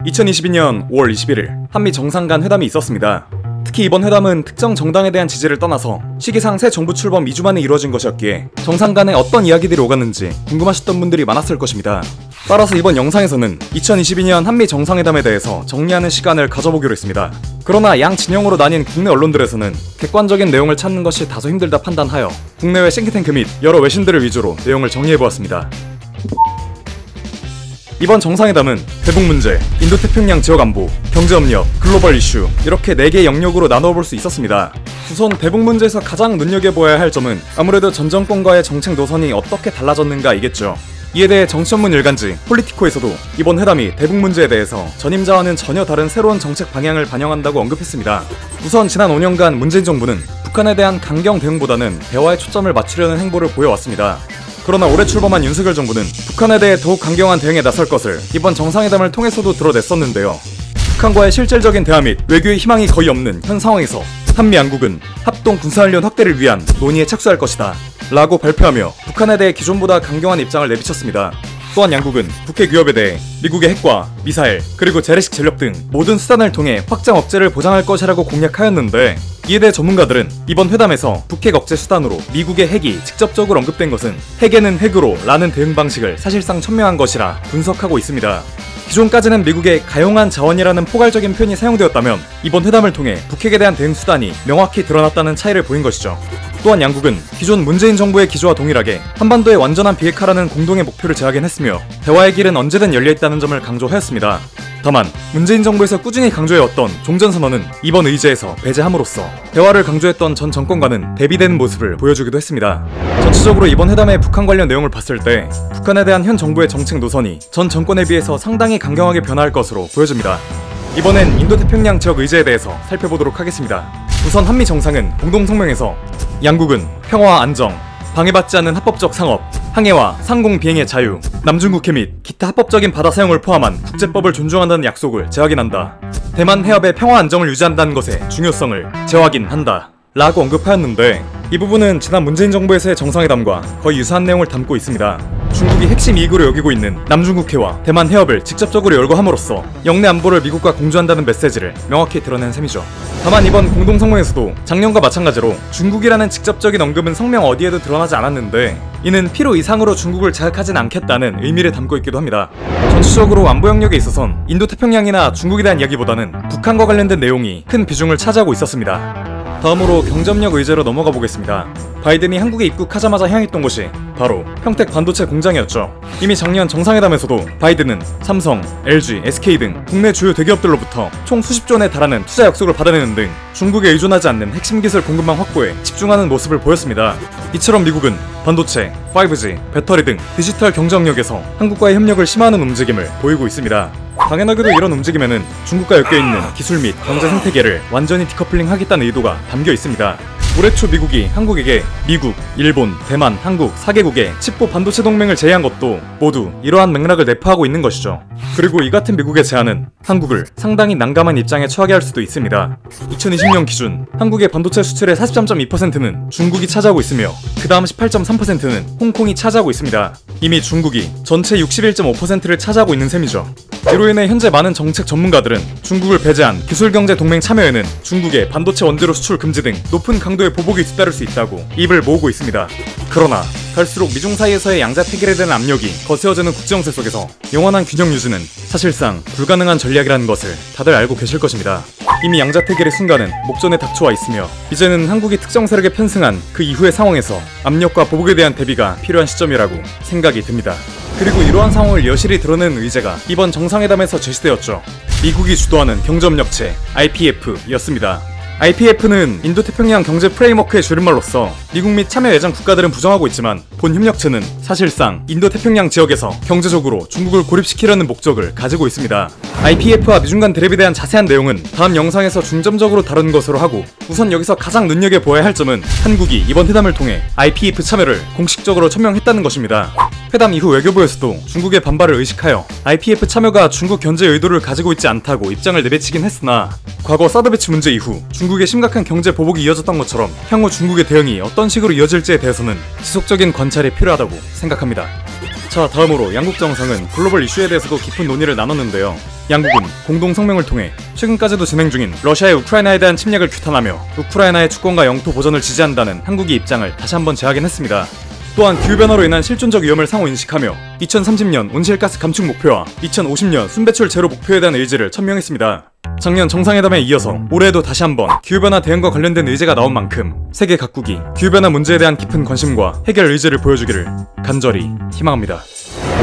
2022년 5월 21일 한미 정상 간 회담이 있었습니다. 특히 이번 회담은 특정 정당에 대한 지지를 떠나서 시기상 새 정부 출범 2주 만에 이루어진 것이었기에 정상 간에 어떤 이야기들이 오갔는지 궁금하셨던 분들이 많았을 것입니다. 따라서 이번 영상에서는 2022년 한미 정상회담에 대해서 정리하는 시간을 가져보기로 했습니다. 그러나 양 진영으로 나뉜 국내 언론들에서는 객관적인 내용을 찾는 것이 다소 힘들다 판단하여 국내외 싱크탱크 및 여러 외신들을 위주로 내용을 정리해보았습니다. 이번 정상회담은 대북 문제, 인도태평양 지역 안보, 경제협력, 글로벌 이슈 이렇게 4개의 영역으로 나눠볼 수 있었습니다. 우선 대북 문제에서 가장 눈여겨보아야 할 점은 아무래도 전 정권과의 정책 노선이 어떻게 달라졌는가이겠죠. 이에 대해 정치전문 일간지 폴리티코에서도 이번 회담이 대북 문제에 대해서 전임자와는 전혀 다른 새로운 정책 방향을 반영한다고 언급했습니다. 우선 지난 5년간 문재인 정부는 북한에 대한 강경 대응보다는 대화에 초점을 맞추려는 행보를 보여왔습니다. 그러나 올해 출범한 윤석열 정부는 북한에 대해 더욱 강경한 대응에 나설 것을 이번 정상회담을 통해서도 드러냈었는데요. 북한과의 실질적인 대화 및 외교의 희망이 거의 없는 현 상황에서 한미 양국은 합동 군사훈련 확대를 위한 논의에 착수할 것이다 라고 발표하며 북한에 대해 기존보다 강경한 입장을 내비쳤습니다. 또한 양국은 북핵 위협에 대해 미국의 핵과 미사일 그리고 재래식 전력 등 모든 수단을 통해 확장 억제를 보장할 것이라고 공약하였는데, 이에 대해 전문가들은 이번 회담에서 북핵 억제 수단으로 미국의 핵이 직접적으로 언급된 것은 핵에는 핵으로 라는 대응 방식을 사실상 천명한 것이라 분석하고 있습니다. 기존까지는 미국의 가용한 자원이라는 포괄적인 표현이 사용되었다면 이번 회담을 통해 북핵에 대한 대응 수단이 명확히 드러났다는 차이를 보인 것이죠. 또한 양국은 기존 문재인 정부의 기조와 동일하게 한반도의 완전한 비핵화라는 공동의 목표를 제하긴 대화의 길은 언제든 열려있다는 점을 강조하였습니다. 다만 문재인 정부에서 꾸준히 강조해왔던 종전선언은 이번 의제에서 배제함으로써 대화를 강조했던 전 정권과는 대비되는 모습을 보여주기도 했습니다. 전체적으로 이번 회담의 북한 관련 내용을 봤을 때 북한에 대한 현 정부의 정책 노선이 전 정권에 비해서 상당히 강경하게 변화할 것으로 보여집니다. 이번엔 인도태평양 지역 의제에 대해서 살펴보도록 하겠습니다. 우선 한미 정상은 공동성명에서 양국은 평화와 안정, 방해받지 않는 합법적 상업, 항해와 상공 비행의 자유, 남중국해 및 기타 합법적인 바다 사용을 포함한 국제법을 존중한다는 약속을 재확인한다. 대만 해협의 평화 안정을 유지한다는 것의 중요성을 재확인한다 라고 언급하였는데, 이 부분은 지난 문재인 정부에서의 정상회담과 거의 유사한 내용을 담고 있습니다. 중국이 핵심 이익으로 여기고 있는 남중국해와 대만 해협을 직접적으로 열거함으로써 영내 안보를 미국과 공조한다는 메시지를 명확히 드러낸 셈이죠. 다만 이번 공동성명에서도 작년과 마찬가지로 중국이라는 직접적인 언급은 성명 어디에도 드러나지 않았는데, 이는 필요 이상으로 중국을 자극하진 않겠다는 의미를 담고 있기도 합니다. 전체적으로 안보 영역에 있어선 인도태평양이나 중국에 대한 이야기보다는 북한과 관련된 내용이 큰 비중을 차지하고 있었습니다. 다음으로 경제협력 의제로 넘어가 보겠습니다. 바이든이 한국에 입국하자마자 향했던 곳이 바로 평택 반도체 공장이었죠. 이미 작년 정상회담에서도 바이든은 삼성, LG, SK 등 국내 주요 대기업들로부터 총 수십조 원에 달하는 투자 약속을 받아내는 등 중국에 의존하지 않는 핵심 기술 공급망 확보에 집중하는 모습을 보였습니다. 이처럼 미국은 반도체, 5G, 배터리 등 디지털 경제 영역에서 한국과의 협력을 심화하는 움직임을 보이고 있습니다. 당연하게도 이런 움직임에는 중국과 엮여있는 기술 및 경제 생태계를 완전히 디커플링 하겠다는 의도가 담겨 있습니다. 올해 초 미국이 한국에게 미국, 일본, 대만, 한국 4개국의 칩보 반도체 동맹을 제의한 것도 모두 이러한 맥락을 내포하고 있는 것이죠. 그리고 이 같은 미국의 제안은 한국을 상당히 난감한 입장에 처하게 할 수도 있습니다. 2020년 기준 한국의 반도체 수출의 43.2%는 중국이 차지하고 있으며 그 다음 18.3%는 홍콩이 차지하고 있습니다. 이미 중국이 전체 61.5%를 차지하고 있는 셈이죠. 이로 인해 현재 많은 정책 전문가들은 중국을 배제한 기술경제 동맹 참여에는 중국의 반도체 원재료 수출 금지 등 높은 강도의 보복이 뒤따를 수 있다고 입을 모으고 있습니다. 그러나 갈수록 미중 사이에서의 양자택일에 대한 압력이 거세어지는 국제정세 속에서 영원한 균형 유지는 사실상 불가능한 전략이라는 것을 다들 알고 계실 것입니다. 이미 양자택일의 순간은 목전에 닥쳐와 있으며 이제는 한국이 특정 세력에 편승한 그 이후의 상황에서 압력과 보복에 대한 대비가 필요한 시점이라고 생각이 듭니다. 그리고 이러한 상황을 여실히 드러낸 의제가 이번 정상회담에서 제시되었죠. 미국이 주도하는 경제협력체 IPF였습니다. IPF는 인도태평양 경제 프레임워크의 줄임말로서 미국 및 참여 예정 국가들은 부정하고 있지만 본 협력체는 사실상 인도태평양 지역에서 경제적으로 중국을 고립시키려는 목적을 가지고 있습니다. IPF와 미중 간 대립에 대한 자세한 내용은 다음 영상에서 중점적으로 다룬 것으로 하고, 우선 여기서 가장 눈여겨보아야 할 점은 한국이 이번 회담을 통해 IPF 참여를 공식적으로 천명했다는 것입니다. 회담 이후 외교부에서도 중국의 반발을 의식하여 IPF 참여가 중국 견제 의도를 가지고 있지 않다고 입장을 내비치긴 했으나 과거 사드 배치 문제 이후 중국의 심각한 경제 보복이 이어졌던 것처럼 향후 중국의 대응이 어떤 식으로 이어질지에 대해서는 지속적인 관찰이 필요하다고 생각합니다. 자, 다음으로 양국 정상은 글로벌 이슈에 대해서도 깊은 논의를 나눴는데요. 양국은 공동 성명을 통해 최근까지도 진행 중인 러시아의 우크라이나에 대한 침략을 규탄하며 우크라이나의 주권과 영토 보전을 지지한다는 한국의 입장을 다시 한번 재확인했습니다. 또한 기후변화로 인한 실존적 위험을 상호 인식하며 2030년 온실가스 감축 목표와 2050년 순배출 제로 목표에 대한 의지를 천명했습니다. 작년 정상회담에 이어서 올해에도 다시 한번 기후변화 대응과 관련된 의제가 나온 만큼 세계 각국이 기후변화 문제에 대한 깊은 관심과 해결 의지를 보여주기를 간절히 희망합니다.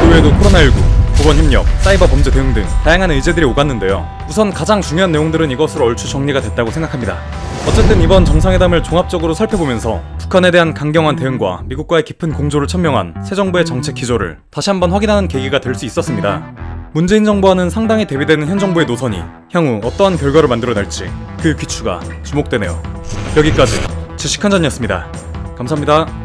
그 외에도 코로나19, 보건협력, 사이버 범죄 대응 등 다양한 의제들이 오갔는데요. 우선 가장 중요한 내용들은 이것으로 얼추 정리가 됐다고 생각합니다. 어쨌든 이번 정상회담을 종합적으로 살펴보면서 북한에 대한 강경한 대응과 미국과의 깊은 공조를 천명한 새 정부의 정책 기조를 다시 한번 확인하는 계기가 될 수 있었습니다. 문재인 정부와는 상당히 대비되는 현 정부의 노선이 향후 어떠한 결과를 만들어낼지 그 귀추가 주목되네요. 여기까지 주식한잔이었습니다. 감사합니다.